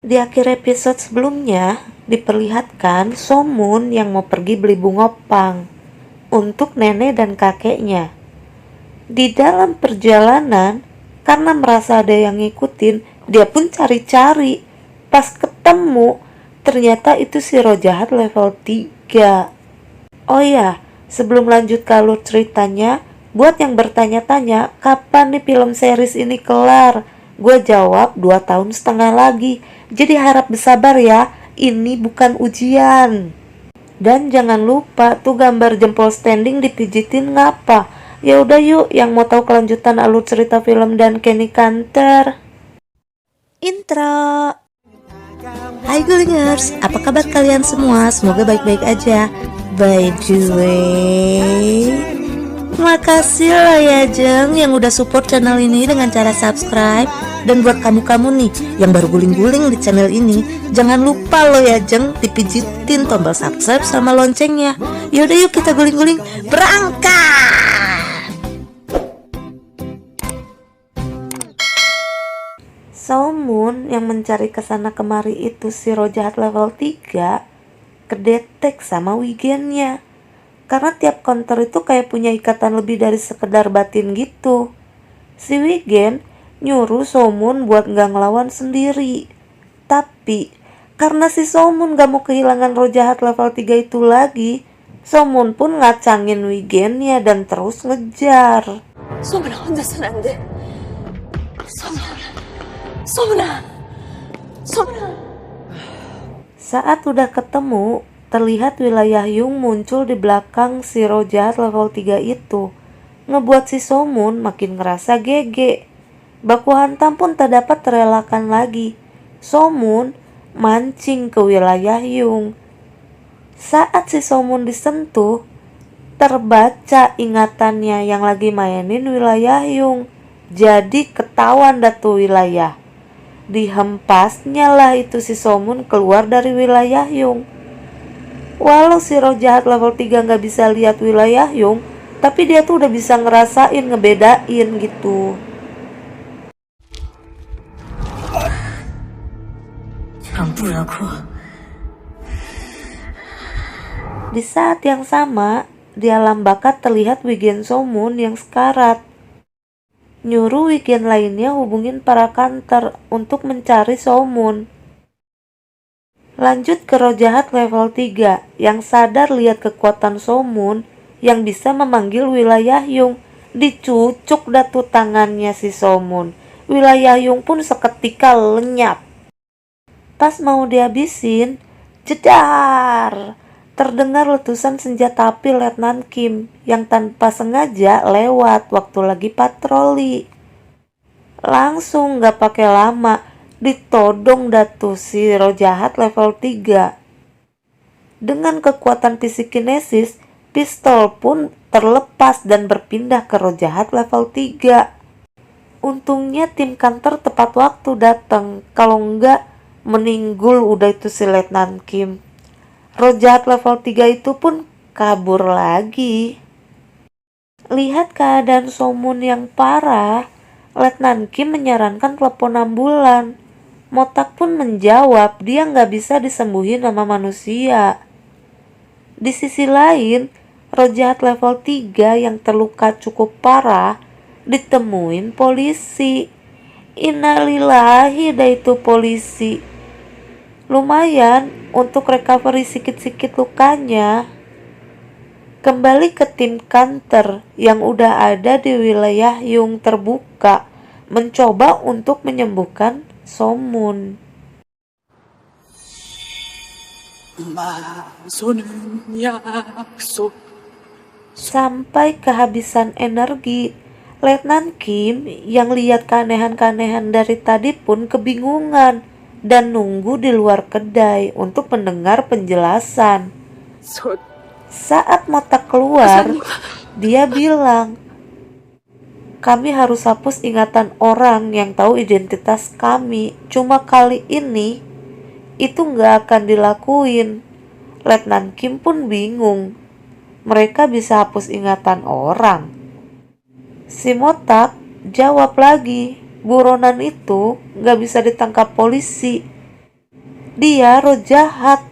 Di akhir episode sebelumnya, diperlihatkan Somun yang mau pergi beli bungopang untuk nenek dan kakeknya. Di dalam perjalanan, karena merasa ada yang ngikutin, dia pun cari-cari. Pas ketemu, ternyata itu si roh jahat level 3. Oh ya, sebelum lanjut ke alur ceritanya, buat yang bertanya-tanya, kapan nih film series ini kelar? Gue jawab 2,5 tahun lagi. Jadi harap bersabar ya, ini bukan ujian. Dan jangan lupa tuh gambar jempol standing dipijitin ngapa? Ya udah yuk, yang mau tahu kelanjutan alur cerita film dan Kenny Canter. Intro. Hai Gulingers, apa kabar kalian semua? Semoga baik-baik aja. By the way, makasih lah ya Jeng yang udah support channel ini dengan cara subscribe. Dan buat kamu-kamu nih yang baru guling-guling di channel ini, jangan lupa lo ya Jeng dipijitin tombol subscribe sama loncengnya. Yaudah yuk kita guling-guling, berangkat! Somun yang mencari kesana kemari itu si roh jahat level 3 kedetek sama Wigennya. Karena tiap counter itu kayak punya ikatan lebih dari sekedar batin gitu. Si Wigen nyuruh Somun buat gak ngelawan sendiri. Tapi karena si Somun gak mau kehilangan roh jahat level 3 itu lagi, Somun pun ngacangin Wigennya dan terus ngejar. 소문아 혼자서는 안 돼. 소문아. Saat udah ketemu, terlihat wilayah Yung muncul di belakang si roh jahat level 3 itu. Ngebuat si Somun makin ngerasa gege. Baku hantam pun tak dapat terelakkan lagi. Somun mancing ke wilayah Yung. Saat si Somun disentuh, terbaca ingatannya yang lagi mainin wilayah Yung. Jadi ketahuan dah tuh wilayah. Dihempasnya lah itu si Somun keluar dari wilayah Yung. Walau si roh jahat level 3 gak bisa lihat wilayah Yung, tapi dia tuh udah bisa ngerasain, ngebedain gitu. Di saat yang sama, di alam bakat terlihat Wigen Somun yang sekarat. Nyuruh Wigen lainnya hubungin para kanter untuk mencari Somun. Lanjut ke roh jahat level 3 yang sadar lihat kekuatan Somun yang bisa memanggil wilayah Yung. Dicucuk datu tangannya si Somun. Wilayah Yung pun seketika lenyap. Pas mau dihabisin, jedar! Terdengar letusan senjata api Letnan Kim yang tanpa sengaja lewat waktu lagi patroli. Langsung gak pakai lama, ditodong datu si roh jahat level 3. Dengan kekuatan psikinesis, pistol pun terlepas dan berpindah ke roh jahat level 3. Untungnya tim kantor tepat waktu datang, kalau enggak meninggul udah itu si Letnan Kim. Roh jahat level 3 itu pun kabur lagi. Lihat keadaan Somun yang parah, Letnan Kim menyarankan telepon ambulan. Motak pun menjawab dia nggak bisa disembuhin sama manusia. Di sisi lain, roh jahat level 3 yang terluka cukup parah ditemuin polisi. Innalillahi dah itu polisi. Lumayan untuk recovery sikit-sikit lukanya. Kembali ke tim kanter yang udah ada di wilayah Yung terbuka, mencoba untuk menyembuhkan Somun. Sampai kehabisan energi, Letnan Kim yang lihat keanehan-keanehan dari tadi pun kebingungan dan nunggu di luar kedai untuk mendengar penjelasan. Saat Motak keluar, dia bilang, kami harus hapus ingatan orang yang tahu identitas kami. Cuma kali ini, itu nggak akan dilakuin. Letnan Kim pun bingung. Mereka bisa hapus ingatan orang. Si Motak jawab lagi, buronan itu nggak bisa ditangkap polisi. Dia roh jahat.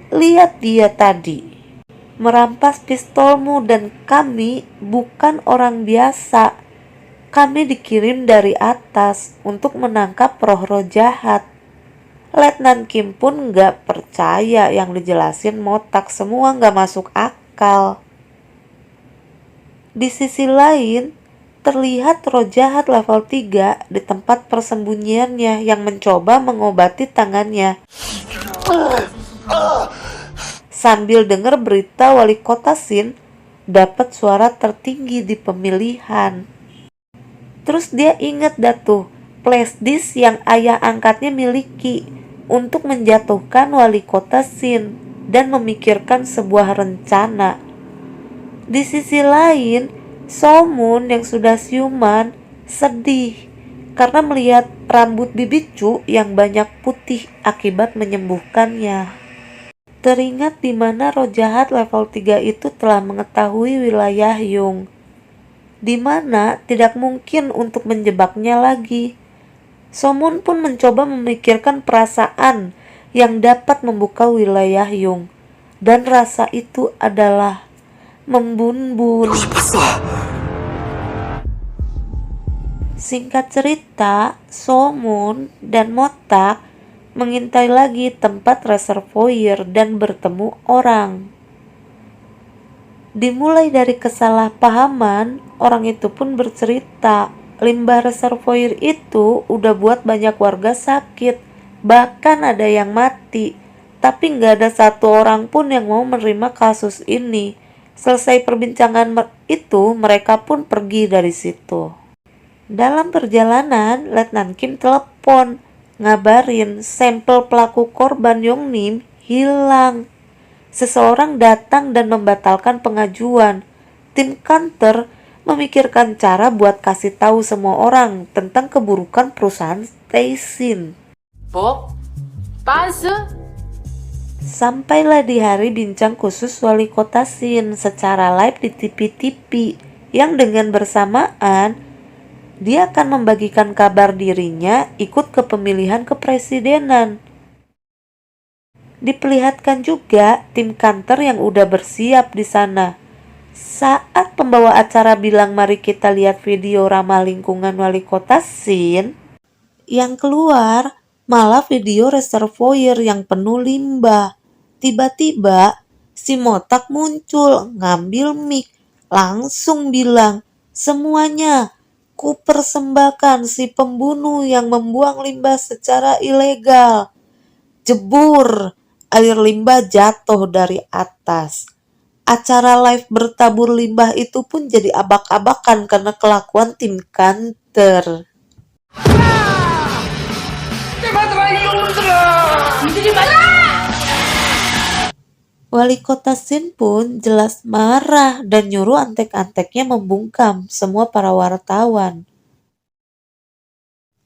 Lihat dia tadi merampas pistolmu dan kami bukan orang biasa. Kami dikirim dari atas untuk menangkap roh-roh jahat. Letnan Kim pun gak percaya yang dijelasin Motak, semua gak masuk akal. Di sisi lain, terlihat roh jahat level 3 di tempat persembunyiannya yang mencoba mengobati tangannya. Sambil dengar berita wali kota Sin dapat suara tertinggi di pemilihan. Terus dia ingat tuh flash disk yang ayah angkatnya miliki untuk menjatuhkan wali kota Sin dan memikirkan sebuah rencana. Di sisi lain, Somun yang sudah siuman sedih karena melihat rambut Bibicu yang banyak putih akibat menyembuhkannya. Teringat di mana roh jahat level 3 itu telah mengetahui wilayah Yung, di mana tidak mungkin untuk menjebaknya lagi. Somun pun mencoba memikirkan perasaan yang dapat membuka wilayah Yung, dan rasa itu adalah membun-bun. Singkat cerita, Somun dan Motak mengintai lagi tempat reservoir dan bertemu orang. Dimulai dari kesalahpahaman, orang itu pun bercerita limbah reservoir itu udah buat banyak warga sakit, bahkan ada yang mati, tapi nggak ada satu orang pun yang mau menerima kasus ini. Selesai perbincangan itu, mereka pun pergi dari situ. Dalam perjalanan, Letnan Kim telepon ngabarin sampel pelaku korban Yongnim hilang. Seseorang datang dan membatalkan pengajuan. Tim kantor memikirkan cara buat kasih tahu semua orang tentang keburukan perusahaan Staysin. 뭐? 빤스? Sampailah di hari bincang khusus wali kota Sin secara live di TV-TV yang dengan bersamaan dia akan membagikan kabar dirinya ikut ke pemilihan kepresidenan. Diperlihatkan juga tim kantor yang udah bersiap di sana. Saat pembawa acara bilang mari kita lihat video ramah lingkungan wali kota Sin, yang keluar malah video reservoir yang penuh limbah. Tiba-tiba si Motak muncul ngambil mic, langsung bilang, semuanya kupersembahkan si pembunuh yang membuang limbah secara ilegal. Jebur, air limbah jatuh dari atas. Acara live bertabur limbah itu pun jadi abak-abakan karena kelakuan tim kantor. Wali kota Sin pun jelas marah dan nyuruh antek-anteknya membungkam semua para wartawan.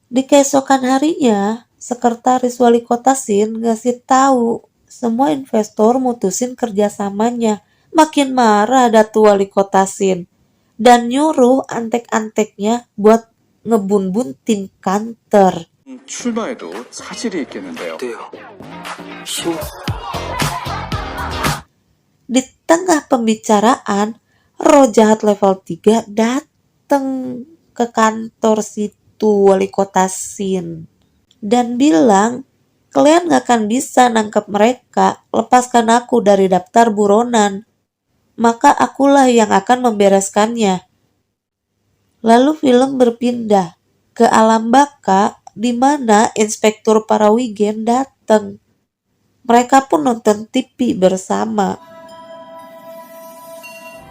Di keesokan harinya, sekretaris wali kota Sin ngasih tahu semua investor mutusin kerjasamanya. Makin marah datu wali kota Sin dan nyuruh antek-anteknya buat ngebun-bun tim kantor. 출마에도 사실이 있겠는데요. Di tengah pembicaraan, roh jahat level 3 dateng ke kantor situ wali kota Sin dan bilang, kalian gak akan bisa nangkep mereka, lepaskan aku dari daftar buronan, maka akulah yang akan membereskannya. Lalu film berpindah ke alam baka di mana Inspektur Parawigen datang. Mereka pun nonton TV bersama.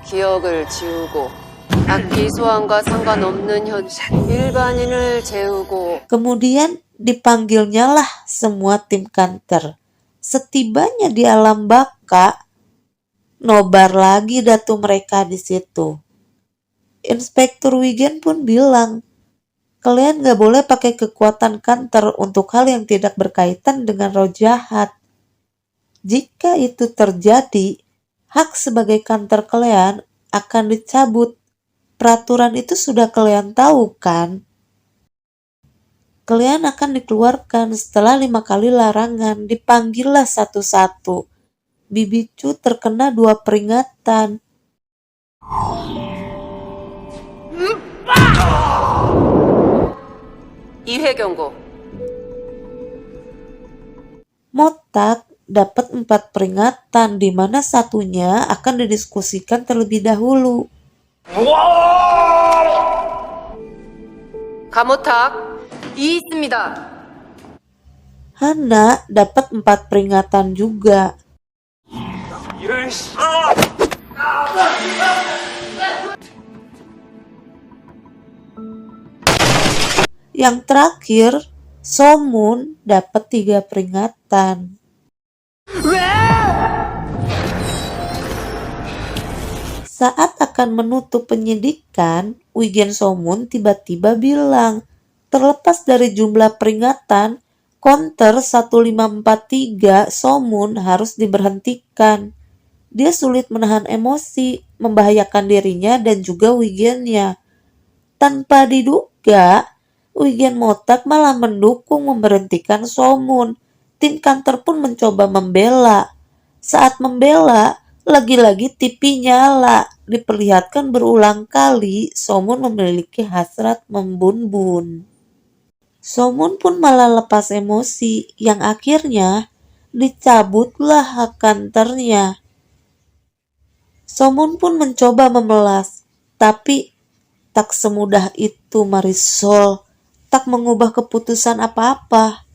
기억을 지우고 악기 소환과 상관없는 현실 일반인을 재우고 Kemudian dipanggilnya lah semua tim kantor. Setibanya di alam baka, nobar lagi datu mereka di situ. Inspektur Wigen pun bilang, kalian gak boleh pakai kekuatan kantor untuk hal yang tidak berkaitan dengan roh jahat. Jika itu terjadi, hak sebagai kantor kalian akan dicabut. Peraturan itu sudah kalian tahu kan? Kalian akan dikeluarkan setelah 5 kali larangan. Dipanggillah satu-satu. Bibi Chu terkena 2 peringatan. 이회 경고. Motak dapat 4 peringatan, di mana satunya akan didiskusikan terlebih dahulu. 가모탁 있습니다. Hana dapat 4 peringatan juga. Yang terakhir, Somun dapat 3 peringatan. Saat akan menutup penyidikan, Wigen Somun tiba-tiba bilang, terlepas dari jumlah peringatan, counter 1543 Somun harus diberhentikan. Dia sulit menahan emosi, membahayakan dirinya dan juga Wigennya. Tanpa diduga, Wigen Motak malah mendukung memberhentikan Somun. Tim kantor pun mencoba membela. Saat membela, lagi-lagi TV nyala. Diperlihatkan berulang kali Somun memiliki hasrat membun-bun. Somun pun malah lepas emosi, yang akhirnya dicabutlah hak kantornya. Somun pun mencoba memelas, tapi tak semudah itu Marisol, tak mengubah keputusan apa-apa.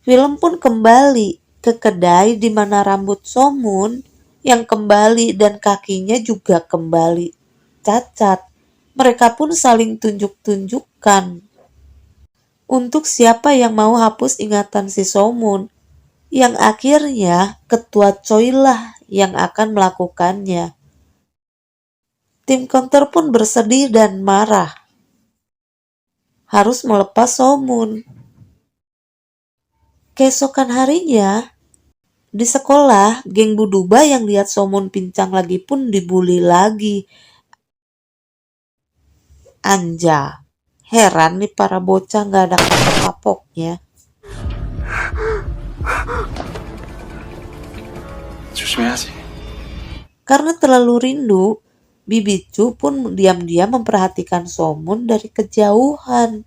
Film pun kembali ke kedai di mana rambut Somun yang kembali dan kakinya juga kembali cacat. Mereka pun saling tunjuk-tunjukkan untuk siapa yang mau hapus ingatan si Somun, yang akhirnya ketua Choi lah yang akan melakukannya. Tim counter pun bersedih dan marah, harus melepas Somun. Keesokan harinya, di sekolah, geng Buduba yang lihat Somun pincang lagi pun dibully lagi. Anja, heran nih para bocah gak ada kapok-kapoknya. 조심해야지. Karena terlalu rindu, Bibi Chu pun diam-diam memperhatikan Somun dari kejauhan.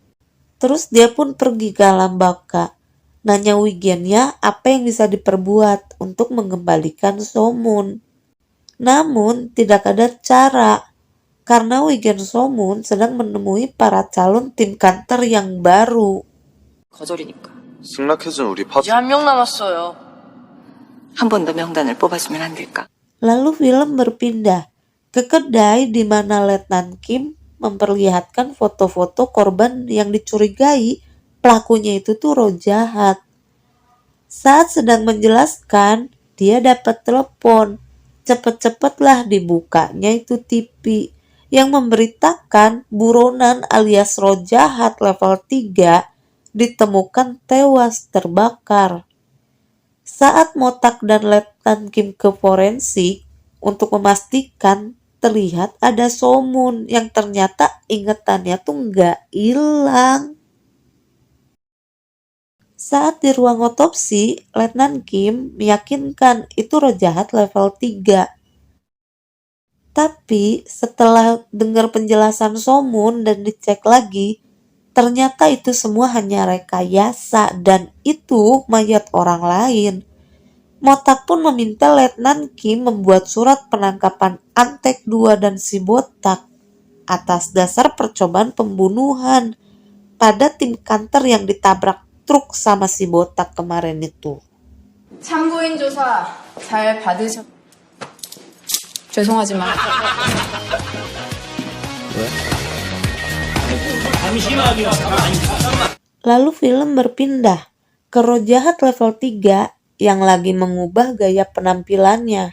Terus dia pun pergi ke alam baka. Nanya Wigennya apa yang bisa diperbuat untuk mengembalikan Somun. Namun tidak ada cara, karena Wigen Somun sedang menemui para calon tim kantor yang baru. 거절이니까. 승낙해준 우리 파 이제 한 명 남았어요. 한 번 더 명단을 뽑아주면 안 될까? Lalu film berpindah ke kedai di mana Letnan Kim memperlihatkan foto-foto korban yang dicurigai pelakunya itu tuh roh jahat. Saat sedang menjelaskan, dia dapat telepon. Cepet-cepetlah dibukanya itu TV yang memberitakan buronan alias roh jahat level 3 ditemukan tewas terbakar. Saat Motak dan Letnan Kim ke forensik untuk memastikan, terlihat ada Somun yang ternyata ingetannya tuh nggak hilang. Saat di ruang otopsi, Letnan Kim meyakinkan itu roh jahat level 3. Tapi setelah dengar penjelasan Somun dan dicek lagi, ternyata itu semua hanya rekayasa dan itu mayat orang lain. Motak pun meminta Letnan Kim membuat surat penangkapan Antek 2 dan si Botak atas dasar percobaan pembunuhan pada tim kantor yang ditabrak truk sama si Botak kemarin itu. 참고인 조사 잘 받으셨... 죄송하지만 Lalu film berpindah ke roh jahat level 3 yang lagi mengubah gaya penampilannya.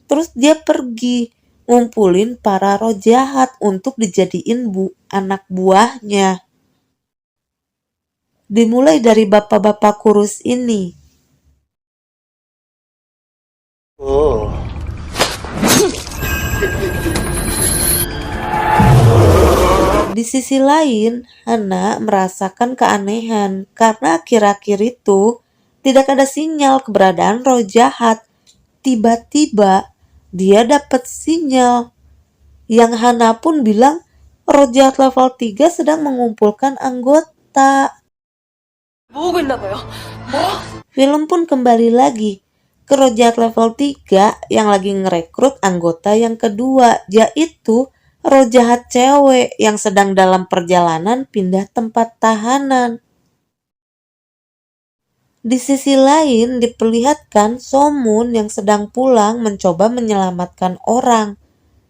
Terus dia pergi ngumpulin para roh jahat untuk dijadiin anak buahnya. Dimulai dari bapak-bapak kurus ini. Di sisi lain, Hana merasakan keanehan karena akhir-akhir itu tidak ada sinyal keberadaan roh jahat. Tiba-tiba dia dapat sinyal. Yang Hana pun bilang roh jahat level 3 sedang mengumpulkan anggota. 모으고 있나 봐요. Film pun kembali lagi ke roh jahat level 3 yang lagi ngerekrut anggota yang kedua, yaitu roh jahat cewek yang sedang dalam perjalanan pindah tempat tahanan. Di sisi lain diperlihatkan Somun yang sedang pulang mencoba menyelamatkan orang.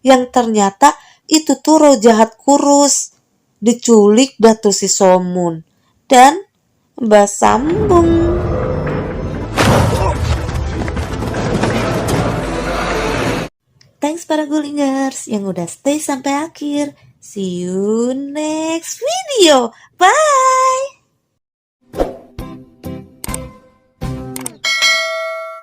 Yang ternyata itu tuh roh jahat kurus. Diculik dah tuh si Somun. Dan sambung. Thanks para Gulingers yang udah stay sampai akhir. See you next video. Bye!